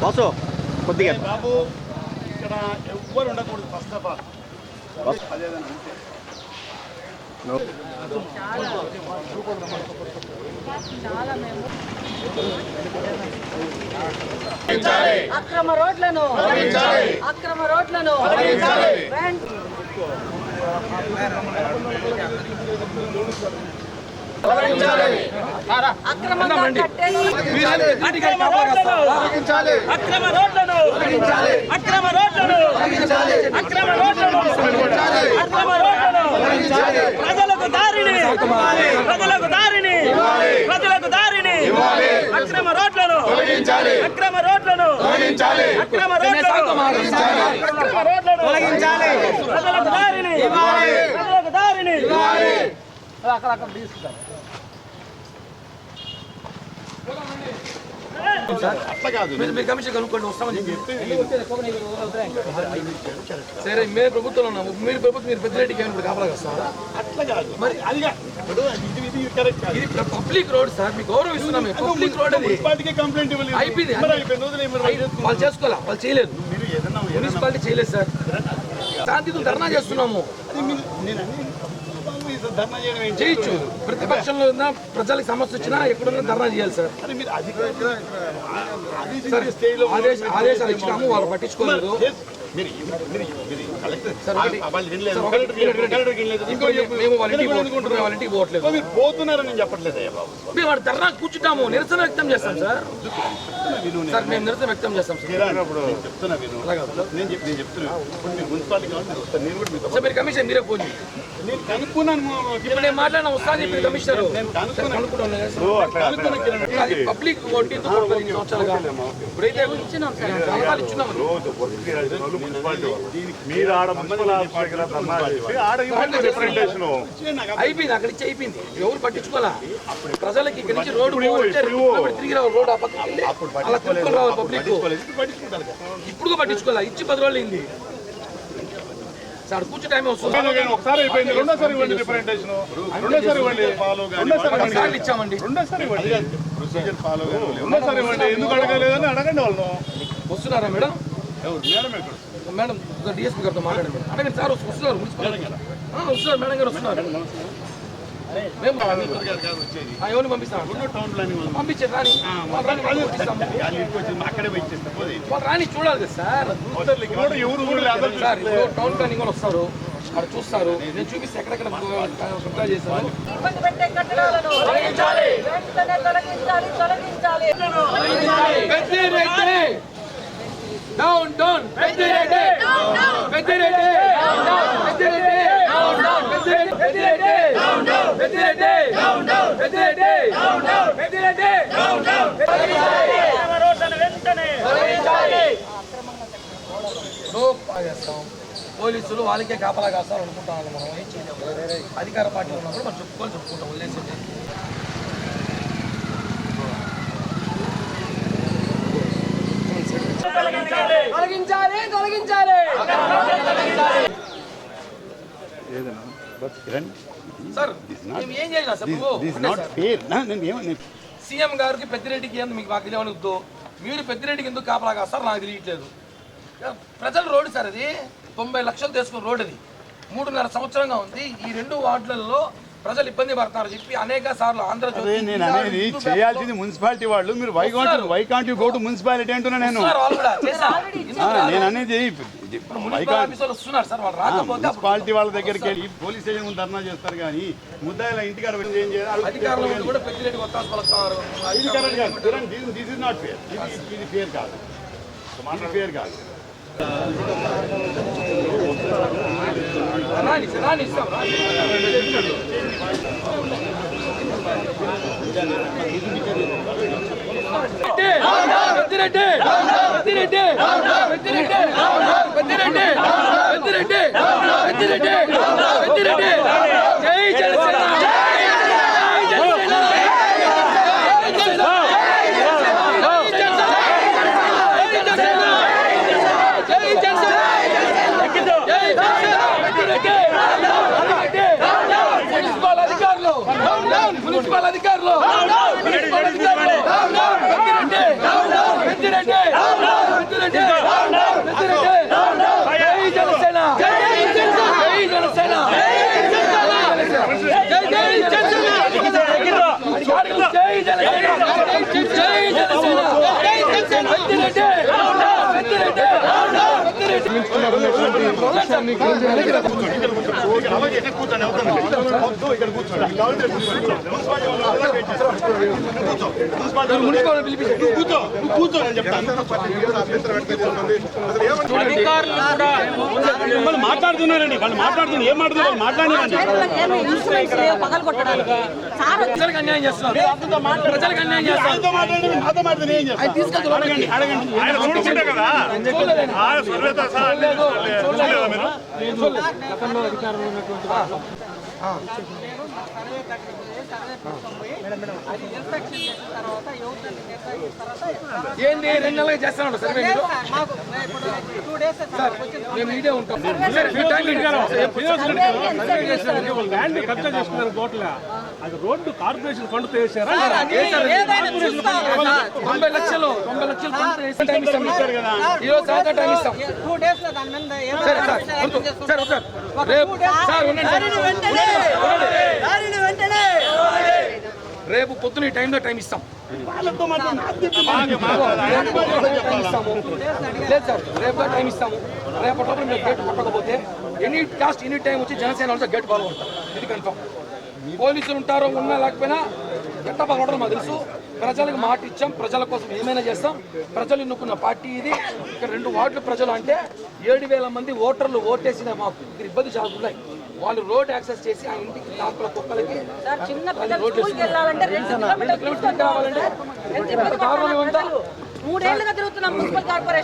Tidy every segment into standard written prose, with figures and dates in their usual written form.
Boss కొద్దిగా బాబు ఇక్కడ ఎవ్వరు ఉండకూడదు ఫస్ట్ ఆఫ్ ఆల్. అదేదన్నా అక్రమ రోడ్లను ప్రజలకు దారిని అక్రమ రోడ్లను అట్లా కాదు. మీరు కమిషన్ కనుక్కోండి, వస్తామని చెప్పి సరే. మేము ప్రభుత్వంలో ఉన్నాము, మీరు ప్రభుత్వం మీరు పెద్దరెడ్డికి ఏమైనా కాపలా వస్తారా? అట్లా కాదు మరి అది ఇది కరెక్ట్ కాదు. ఇది పబ్లిక్ రోడ్ సార్, మీకు గౌరవం ఇస్తున్నాం. పబ్లిక్ రోడ్ అది మున్సిపాలిటీకి కంప్లైంట్ ఇవ్వలేదు. అయిపోయింది. వాళ్ళు చేసుకోవాలా, వాళ్ళు చేయలేదు. మీరు ఏదన్నా మున్సిపాలిటీ చేయలేదు సార్. శాంతితో ధర్నా చేస్తున్నాము. అది నేను ధర్నా చేయడం ఏంటి? చేయొచ్చు. ప్రతిపక్షంలో ఉన్న ప్రజలకు సమస్య వచ్చినా ఎక్కడున్నా ధర్నా చేయాలి సార్. అది మీరు ఆదేశాలు ఇచ్చినాము, వాళ్ళు పట్టించుకోలేదు. మేము వాళ్ళ ఇంటికి పోవట్లేదు. మీరు పోతున్నారని నేను చెప్పట్లేదయ్యా బాబు. మేము వాడు ధర్నా కూర్చుంటాము, నిరసన వ్యక్తం చేస్తాం సార్. సార్ మేము నిరసన వ్యక్తం చేస్తాం సార్. నేను చెప్తున్నా విను. నేను చెప్తున్నా ఇప్పుడు మీరు మున్సిపాలిటీ కావాలి, మీరు వస్తారు. నేను కూడా సార్ మీరు కమిషన్ మీరే ఫోన్ చేయండి. నేను కనుక్కున్నాను. ఇప్పుడు నేను మాట్లాడిన వస్తాను చెప్పి కమిషనర్ పబ్లిక్ ఇప్పుడైతే అయిపోయింది, అక్కడ ఇచ్చి అయిపోయింది. ఎవరు పట్టించుకోవాలా? ప్రజలకి ఇక్కడి నుంచి రోడ్డు తిరిగి రావాలి, రోడ్డు అలా తిరుగుకొని రావాలి పబ్లిక్. ఇప్పుడు పట్టించుకోవాలా? ఇచ్చి 10 రోజులు అయింది సార్. కూర్చో టైం వస్తుంది. ఒకసారి అయిపోయింది, రెండోసారి ఇవ్వండి రిప్రజెంటేషన్. రెండోసారి ఇవ్వండి, సార్లు ఇచ్చామండి. రెండోసారి ఇవ్వండి, ప్రొసీజర్ ఫాలో రెండోసారి ఇవ్వండి. ఎందుకు అడగలేదని అడగండి వాళ్ళను. వస్తున్నారా మేడం? మేడం ఎక్కడ? మేడం డిఎస్పీ గారితో మాట్లాడండి. అడగండి సార్. వస్తున్నారు మున్సిపల్ వస్తున్నారు, మేడం గారు వస్తున్నారు. మేము ఎవరిని పంపిస్తాం? పంపించారు రాని, అక్కడే ఇచ్చేస్తాం. వాళ్ళు రాని చూడాలి కదా సార్. సార్ ఇప్పుడు టౌన్ ప్లానింగ్ వాళ్ళు వస్తారు, అక్కడ చూస్తారు. నేను చూపిస్తే ఎక్కడెక్కడ సప్లై చేశాను. Down down Peddireddy, Peddireddy, Peddireddy, Peddireddy, Peddireddy, Peddireddy, Peddireddy. పోలీసులు వాళ్ళకే కాపలా కాస్తారు అనుకుంటాను. మనం ఏం చేయలేము. అధికార పార్టీలో ఉన్నప్పుడు మనం చెప్పుకుంటాం. వదిలేసింది సార్. మేము ఏం చేయాలి సార్? సీఎం గారికి పెద్దిరెడ్డికి ఎందుకు మీకు మాకు తెలియవద్దు? మీరు పెద్దిరెడ్డికి ఎందుకు కాపలా కాస్తారు నాకు తెలియట్లేదు. ప్రజల రోడ్డు సార్, అది 90 లక్షలు తీసుకున్న రోడ్డు. అది 3.5 సంవత్సరంగా ఉంది. ఈ 2 వార్డులలో ప్రజలు ఇబ్బంది పడతారు చెప్పి అనేక సార్లు ఆంధ్రజ్యోతి నేను అనేది చేయాల్సింది మున్సిపాలిటీ వాళ్ళు. మీరు why can't you go to municipality అంటున్నా నేను. నేను అనేది మున్సిపాలిటీ వాళ్ళ దగ్గరికి వెళ్ళి పోలీస్ స్టేషన్ ముందు ధర్నా చేస్తారు కానీ ముద్దాయిల ఇంటికాడ పెట్టి ఏం చేయాలి? This is not fair. ఇది ఫేర్ కాదు, ఇది ఫేర్ కాదు. పెద్దిరెడ్డి, పెద్దిరెడ్డి, పెద్దిరెడ్డి, పెద్దిరెడ్డి, పెద్దిరెడ్డి, పెద్దిరెడ్డి, పెద్దిరెడ్డి. జై జనసేన, మున్సిపల్ అధికారులు మాట్లాడుతున్నారండి వాళ్ళు మాట్లాడుతున్నారు ఏం మాట్లాడుతున్నారు మాట్లాడినండి ప్రజలకు అన్యాయం చేస్తున్నారు ప్రజలకు అన్యాయం చేస్తున్నారు అడగండి అడగండి ఆయన చూడుకుంటే కదా ఆయన సర్వేతో సహా అన్ని చూడలేదా మీరు? ఏంది 2 నెలలుగా చేస్తాను సర్వే మీరు మేము ఇదే ఉంటాం ల్యాండ్ కబ్జా చేసుకున్నారు కోట్ల అది రోడ్డు కార్పొరేషన్ ఫండ్తో వేసారా 90 లక్షలు ఫండ్ వేసి టైం ఇస్తాం ఈరోజు సాయంత్రం టైం ఇస్తాం సరే సార్ సార్ రేపు సార్ రేపు పొద్దున ఈ టైంలో టైం ఇస్తాం లేదు సార్ రేపు టైం ఇస్తాము రేపటి మీరు గేట్ కొట్టకపోతే ఎనీ కాస్ట్ ఎనీ టైం వచ్చి జనసేన వాళ్ళతో గేట్ పాల్గొంటాం ఇది కన్ఫర్మ్ పోలీసులు ఉంటారో ఉన్నా లేకపోయినా గట్ట పాల్గొనడం మాకు తెలుసు ప్రజలకు మాట ఇచ్చాం ప్రజల కోసం ఏమైనా చేస్తాం ప్రజలు ఎన్నుకున్న పార్టీ ఇది ఇక్కడ 2 వార్డుల ప్రజలు అంటే 7,000 మంది ఓటర్లు ఓటేసిన మాకు ఇక్కడ ఇబ్బంది చాలా ఉన్నాయి వాళ్ళు రోడ్ యాక్సెస్ చేసి ఆ ఇంటికి కాకుల కుక్కలకి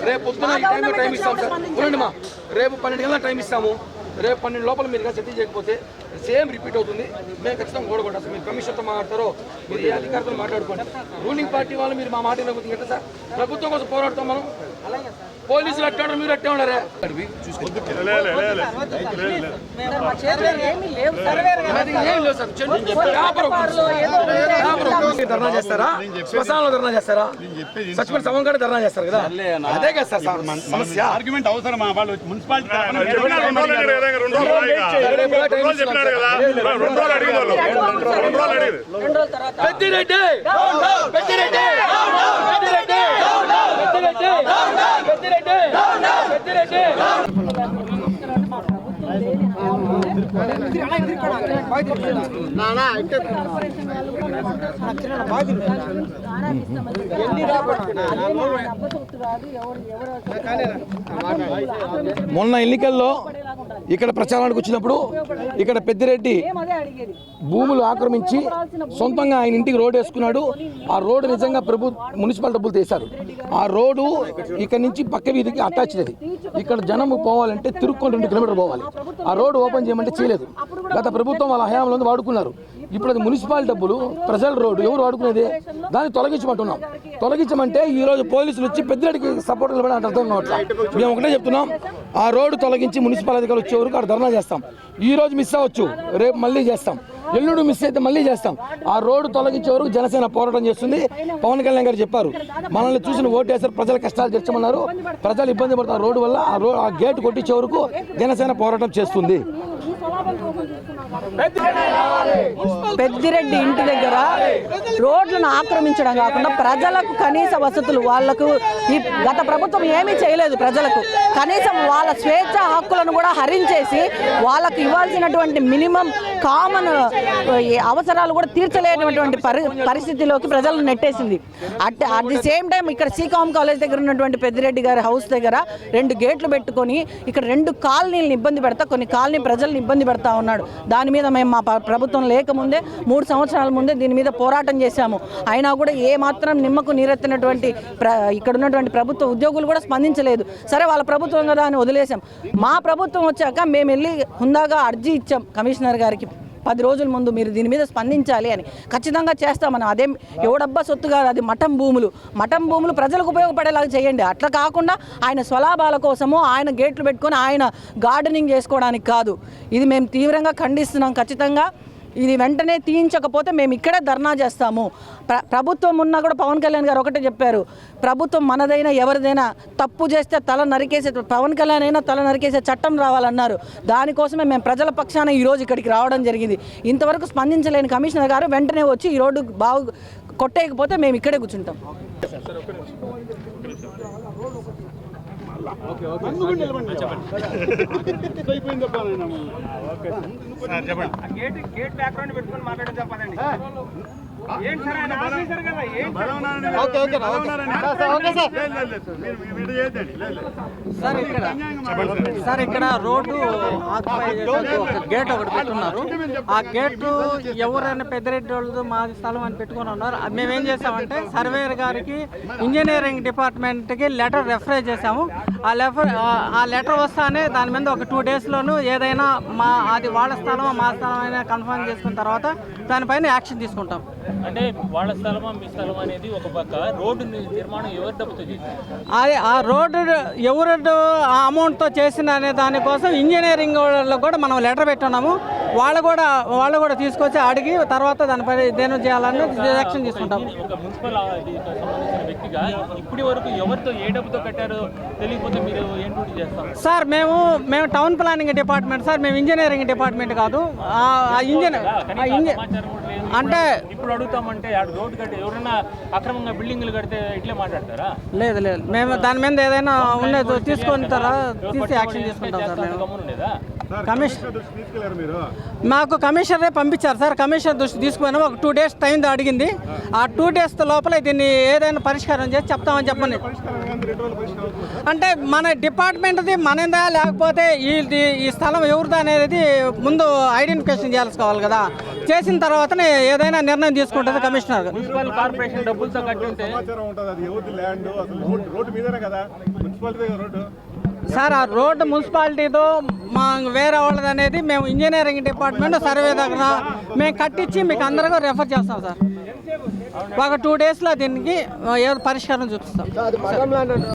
రేపు పొద్దున ఈ టైంలో టైం ఇస్తాం సార్ చూడండి మా రేపు 12 గంటల టైం ఇస్తాము రేపు 12 లోపల మీరు సెటిల్ చేయకపోతే సేమ్ రిపీట్ అవుతుంది మేము ఖచ్చితంగా ఓడగొట్టాం మీరు కమిషన్తో మాట్లాడతారో మీరు ఏ అధికారులతో మాట్లాడుకోండి రూలింగ్ పార్టీ వాళ్ళు మీరు మా మాట వినకపోతే ఎట్లా సార్ ప్రభుత్వం కోసం పోరాడతాం మనం పోలీసులు అట్టే ఉండరు మీరు అట్టే ఉండరే ధర్నా చేస్తారా శ్మశానంలో ధర్నా చేస్తారా సచివ సభం కూడా ధర్నా చేస్తారు కదా అదే కదా సార్ సమస్య ఆర్గ్యుమెంట్ అవసరమా వాళ్ళు మున్సిపాలిటీ పెద్దిరెడ్డి మొన్న ఎన్నికల్లో ఇక్కడ ప్రచారానికి వచ్చినప్పుడు ఇక్కడ పెద్దిరెడ్డి భూములు ఆక్రమించి సొంతంగా ఆయన ఇంటికి రోడ్డు వేసుకున్నాడు ఆ రోడ్డు నిజంగా మున్సిపల్ డబ్బులు తీశారు ఆ రోడ్డు ఇక్కడ నుంచి పక్క వీధికి అటాచ్ అది ఇక్కడ జనం పోవాలంటే తిరుక్కొని 2 కిలోమీటర్లు పోవాలి ఆ రోడ్డు ఓపెన్ చేయమంటే చేయలేదు గత ప్రభుత్వం వాళ్ళ హయాంలో వాడుకున్నారు ఇప్పుడు అది మున్సిపల్ డబ్బులు ప్రజల రోడ్డు ఎవరు వాడుకునేది దాన్ని తొలగించమంటున్నాం తొలగించమంటే ఈ రోజు పోలీసులు వచ్చి పెద్దిరెడ్డికి సపోర్ట్ నిలబడి అర్థం కావట్లేదు మేము ఒకటే చెప్తున్నాం ఆ రోడ్డు తొలగించి మున్సిపల్ అధికారులు వచ్చే వరకు అక్కడ ధర్నా చేస్తాం ఈ రోజు మిస్ అవ్వచ్చు రేపు మళ్ళీ చేస్తాం ఎల్లుండి మిస్ అయితే మళ్ళీ చేస్తాం ఆ రోడ్డు తొలగించే వరకు జనసేన పోరాటం చేస్తుంది పవన్ కళ్యాణ్ గారు చెప్పారు మనల్ని చూసిన ఓటేసారు ప్రజల కష్టాలు తీర్చమన్నారు ప్రజలు ఇబ్బంది పడుతున్నారు రోడ్డు వల్ల ఆ గేట్ కొట్టించే వరకు జనసేన పోరాటం చేస్తుంది పెద్దిరెడ్డి ఇంటి దగ్గర రోడ్లను ఆక్రమించడం కాకుండా ప్రజలకు కనీస వసతులు వాళ్లకు ఈ గత ప్రభుత్వం ఏమీ చేయలేదు ప్రజలకు కనీసం వాళ్ళ స్వేచ్ఛ హక్కులను కూడా హరించేసి వాళ్ళకు ఇవ్వాల్సినటువంటి మినిమం కామన్ అవసరాలు కూడా తీర్చలేనటువంటి పరిస్థితిలోకి ప్రజలను నెట్టేసింది అట్ ది సేమ్ టైం ఇక్కడ సికామ్ కాలేజ్ దగ్గర ఉన్నటువంటి పెద్దిరెడ్డి గారి హౌస్ దగ్గర 2 గేట్లు పెట్టుకొని ఇక్కడ 2 కాలనీలను ఇబ్బంది పెడతా కొన్ని కాలనీ ప్రజలను ఇబ్బంది పెడతా ఉన్నాడు దాని మీద మేము మా ప్రభుత్వం లేకముందే 3 సంవత్సరాల ముందే దీని మీద పోరాటం చేశాము అయినా కూడా ఏ మాత్రం నిమ్మకు నీరెత్తినటువంటి ఇక్కడ ఉన్నటువంటి ప్రభుత్వ ఉద్యోగులు కూడా స్పందించలేదు సరే వాళ్ళ ప్రభుత్వం కదా అని వదిలేసాం మా ప్రభుత్వం వచ్చాక మేము వెళ్ళి హుందాగా అర్జీ ఇచ్చాం కమిషనర్ గారికి 10 రోజుల ముందు మీరు దీని మీద స్పందించాలి అని ఖచ్చితంగా చేస్తామని అదేం ఎవడబ్బా సొత్తు కాదు అది మఠం భూములు ప్రజలకు ఉపయోగపడేలాగా చేయండి అట్లా కాకుండా ఆయన స్వలాభాల కోసము ఆయన గేట్లు పెట్టుకొని ఆయన గార్డెనింగ్ చేసుకోవడానికి కాదు ఇది మేము తీవ్రంగా ఖండిస్తున్నాం ఖచ్చితంగా ఇది వెంటనే తీయించకపోతే మేము ఇక్కడే ధర్నా చేస్తాము ప్రభుత్వం ఉన్నా కూడా పవన్ కళ్యాణ్ గారు ఒకటే చెప్పారు ప్రభుత్వం మనదైనా ఎవరిదైనా తప్పు చేస్తే తల నరికేసే పవన్ కళ్యాణ్ అయినా తల నరికేసే చట్టం రావాలన్నారు దానికోసమే మేము ప్రజల పక్షాన ఈరోజు ఇక్కడికి రావడం జరిగింది ఇంతవరకు స్పందించలేని కమిషనర్ గారు వెంటనే వచ్చి ఈ రోడ్డు కొట్టేయకపోతే మేము ఇక్కడే కూర్చుంటాం అయిపోయిందప్ప గేట్ బ్యాక్గ్రౌండ్ పెట్టుకొని మాట్లాడేది తప్పదండి. ఏంటి సార్ ఆయన ఆఫీసర్ కదా, ఏంటి సార్ ఇక్కడ రోడ్డు ఆక్యుపై చేసేందుకు ఒక గేట్ ఒకటి పెట్టున్నారు. ఆ గేటు ఎవరైనా పెద్దిరెడ్డి వాళ్ళు మా స్థలం అని పెట్టుకుని ఉన్నారు. మేమేం చేసామంటే సర్వేయర్ గారికి ఇంజనీరింగ్ డిపార్ట్మెంట్కి లెటర్ రెఫర్ చేసాము. ఆ లెటర్ వస్తానే దాని మీద ఒక 2 డేస్లోనూ ఏదైనా అది వాళ్ళ స్థలం మా స్థలం అయినా కన్ఫర్మ్ చేసుకున్న తర్వాత దానిపైన యాక్షన్ తీసుకుంటాం. అంటే వాళ్ళ స్థలమా మీ స్థలం అనేది ఒక పక్క, రోడ్డు నిర్మాణం ఎవరి డబ్బుతో చేశారు? అది ఆ రోడ్డు ఎవరు ఆ అమౌంట్తో చేసిన అనే దానికోసం ఇంజనీరింగ్ వాళ్ళకు కూడా మనం లెటర్ పెట్టున్నాము. వాళ్ళు కూడా తీసుకొచ్చి అడిగి తర్వాత దానిపై దేని చేయాలని యాక్షన్ తీసుకుంటాం. ఒక మున్సిపల్ సంబంధించిన వ్యక్తిగా ఇప్పటి వరకు ఎవరితో ఏ డబ్బుతో కట్టారో తెలియకపోతే మీరు ఏం డ్యూటీ చేస్తారు సార్? మేము టౌన్ ప్లానింగ్ డిపార్ట్మెంట్ సార్, మేము ఇంజనీరింగ్ డిపార్ట్మెంట్ కాదు. అంటే ఇప్పుడు అడుగుతామంటే రోడ్డు కట్టి ఎవరైనా అక్రమంగా బిల్డింగ్లు కడితే ఇట్లే మాట్లాడతారా? లేదు మేము దాని మీద ఏదైనా ఉండేది తీసుకొని తీసి యాక్షన్ తీసుకుంటాం సార్. మేము మాకు కమిషనరే పంపించారు సార్. కమిషనర్ దృష్టి తీసుకుపోయినా ఒక 2 డేస్ టైం అడిగింది. ఆ 2 డేస్ లోపల దీన్ని ఏదైనా పరిష్కారం చేసి చెప్తామని చెప్పండి. అంటే మన డిపార్ట్మెంట్ది మనదా లేకపోతే ఈ స్థలం ఎవరిదా అనేది ముందు ఐడెంటిఫికేషన్ చేసుకోవాలి కదా. చేసిన తర్వాతనే ఏదైనా నిర్ణయం తీసుకుంటుంది కమిషనర్. మున్సిపల్ కార్పొరేషన్ డబ్బులతో కట్టి ఉంటే సార్ ఆ రోడ్డు మున్సిపాలిటీతో మా వేరే వాళ్ళది అనేది మేము ఇంజనీరింగ్ డిపార్ట్మెంట్ సర్వే దగ్గర మేము కట్టించి మీకు అందరికీ రెఫర్ చేస్తాం సార్. ఒక 2 డేస్లో దీనికి ఏదో పరిష్కారం చూపిస్తాం.